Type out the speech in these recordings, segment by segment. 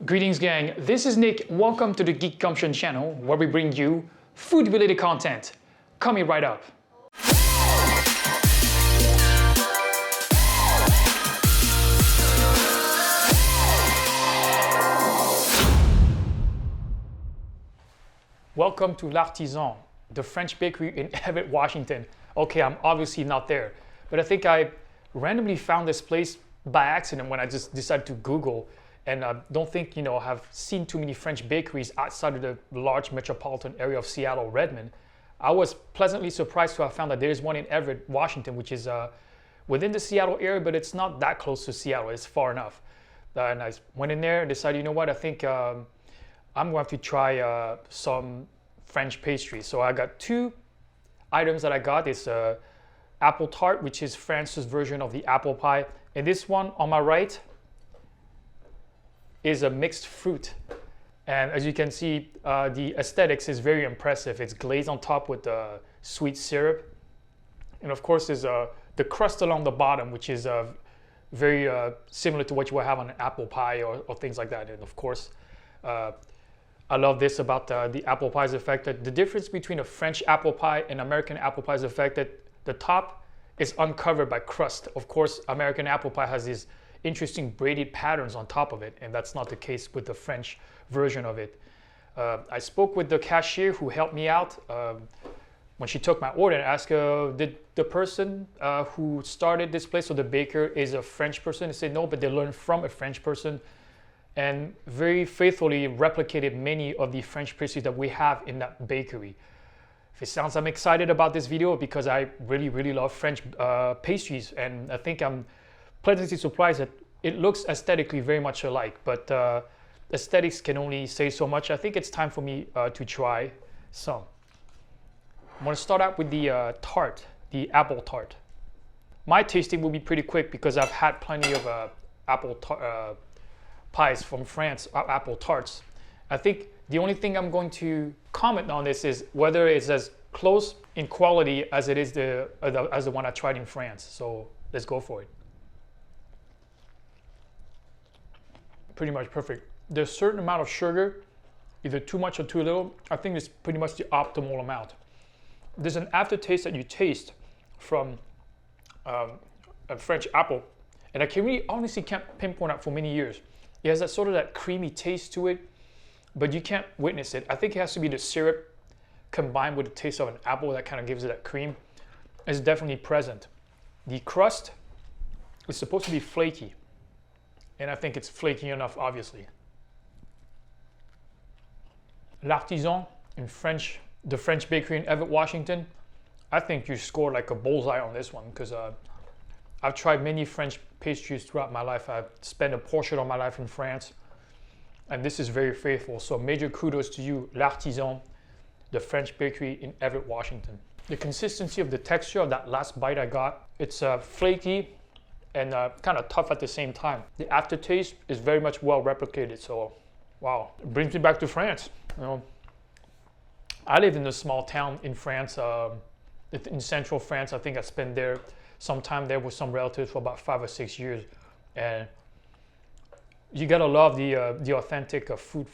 Greetings gang, this is Nick. Welcome to the Geek Gumption channel where we bring you food related content. Coming right up. Welcome to L'Artisan, the French bakery in Everett, Washington. Okay, I'm obviously not there, but I think I randomly found this place by accident when I just decided to Google, and I don't think, have seen too many French bakeries outside of the large metropolitan area of Seattle, Redmond. I was pleasantly surprised to have found that there is one in Everett, Washington, which is within the Seattle area, but it's not that close to Seattle. It's far enough. And I went in there and decided, you know what, I think I'm going to try some French pastry. So I got two items that I got. It's apple tart, which is France's version of the apple pie. And this one on my right is a mixed fruit. And as you can see, the aesthetics is very impressive. It's glazed on top with sweet syrup. And of course, there's the crust along the bottom, which is very similar to what you would have on an apple pie or things like that. And of course, I love this about the apple pie is the fact that the difference between a French apple pie and American apple pie is the fact that the top is uncovered by crust. Of course, American apple pie has these interesting braided patterns on top of it, and that's not the case with the French version of it. I spoke with the cashier who helped me out when she took my order and asked did the person who started this place, or the baker, is a French person? They said no, but they learned from a French person and very faithfully replicated many of the French pastries that we have in that bakery. If it sounds I'm excited about this video because I really love French pastries, and I think I'm pleasantly surprised that it looks aesthetically very much alike, but aesthetics can only say so much. I think it's time for me to try some. I'm going to start out with the tart, the apple tart. My tasting will be pretty quick because I've had plenty of apple pies from France, apple tarts. I think the only thing I'm going to comment on this is whether it's as close in quality as it is as the one I tried in France. So let's go for it. Pretty much perfect. There's a certain amount of sugar, either too much or too little. I think it's pretty much the optimal amount. There's an aftertaste that you taste from a French apple, and I honestly can't pinpoint it for many years. It has that sort of that creamy taste to it, but you can't witness it. I think it has to be the syrup combined with the taste of an apple that kind of gives it that cream. It's definitely present. The crust is supposed to be flaky, and I think it's flaky enough, obviously. L'Artisan in French, the French bakery in Everett, Washington. I think you scored like a bullseye on this one because I've tried many French pastries throughout my life. I've spent a portion of my life in France, and this is very faithful. So major kudos to you, L'Artisan, the French bakery in Everett, Washington. The consistency of the texture of that last bite I got, it's flaky and kind of tough at the same time. The aftertaste is very much well replicated. So, wow, it brings me back to France. I lived in a small town in France, in central France. I think I spent there some time there with some relatives for about 5 or 6 years, and you gotta love the authentic food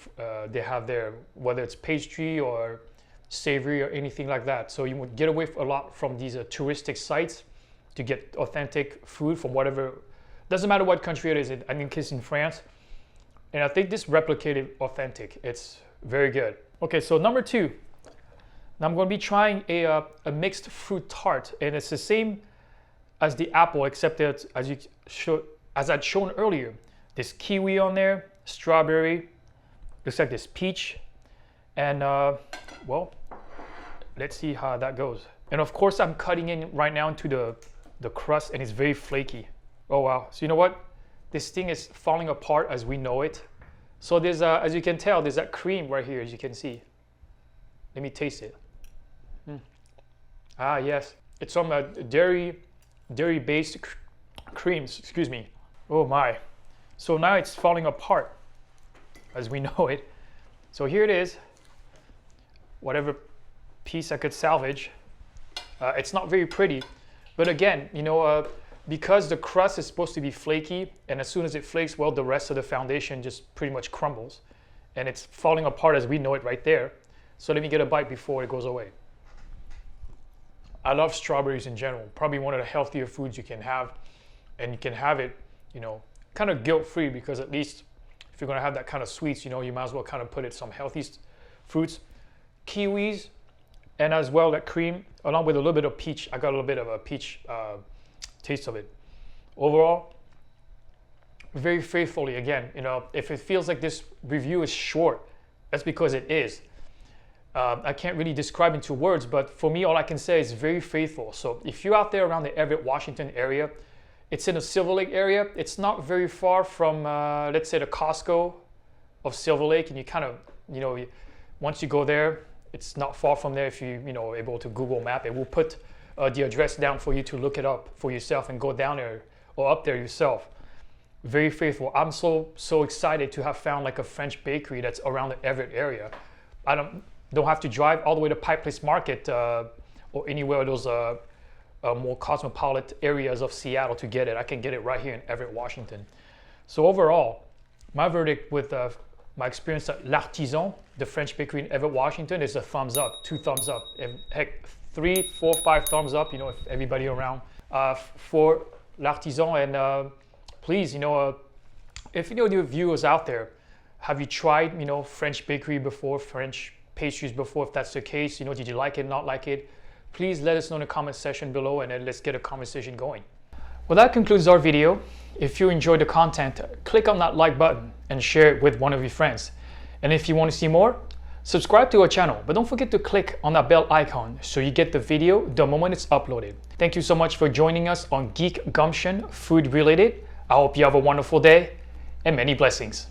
they have there, whether it's pastry or savory or anything like that. So you would get away a lot from these touristic sites to get authentic food from whatever, doesn't matter what country it is. I think it's in France, and I think this replicated authentic. It's very good. Okay, so number two, now I'm going to be trying a mixed fruit tart, and it's the same as the apple, except that as I'd shown earlier, there's kiwi on there, strawberry, looks like there's peach, and well, let's see how that goes. And of course, I'm cutting in right now into the crust, and it's very flaky. Oh wow! So you know what? This thing is falling apart as we know it. So there's, as you can tell, there's that cream right here, as you can see. Let me taste it. Ah yes, it's some dairy-based creams. Excuse me. Oh my! So now it's falling apart, as we know it. So here it is. Whatever piece I could salvage. It's not very pretty, but again, because the crust is supposed to be flaky, and as soon as it flakes, well, the rest of the foundation just pretty much crumbles. And it's falling apart as we know it right there. So let me get a bite before it goes away. I love strawberries in general. Probably one of the healthier foods you can have. And you can have it, you know, kind of guilt-free, because at least if you're gonna have that kind of sweets, you know, you might as well kind of put it some healthy fruits. Kiwis, and as well that cream, along with a little bit of peach. I got a little bit of a peach taste of it. Overall, very faithfully, again, you know, if it feels like this review is short, that's because it is. I can't really describe into words, but for me, all I can say is very faithful. So if you're out there around the Everett, Washington area, it's in the Silver Lake area. It's not very far from, let's say, the Costco of Silver Lake, and you kind of, you know, once you go there, it's not far from there. If you know, able to Google Map, it will put the address down for you to look it up for yourself and go down there or up there yourself. Very faithful. I'm so excited to have found like a French bakery that's around the Everett area. I don't have to drive all the way to Pike Place Market or anywhere of those more cosmopolitan areas of Seattle to get it. I can get it right here in Everett, Washington. So overall, my verdict with my experience at L'Artisan, the French bakery in Everett, Washington, is a thumbs up, 2 thumbs up. And heck, 3, 4, 5 thumbs up, you know, if everybody around for L'Artisan. And please, you know, if you know your viewers out there, have you tried, you know, French bakery before, French pastries before? If that's the case, you know, did you like it, not like it? Please let us know in the comment section below, and then let's get a conversation going. Well, that concludes our video. If you enjoyed the content, click on that like button and share it with one of your friends. And if you want to see more, subscribe to our channel, but don't forget to click on that bell icon so you get the video the moment it's uploaded. Thank you so much for joining us on Geek Gumption, food related. I hope you have a wonderful day and many blessings.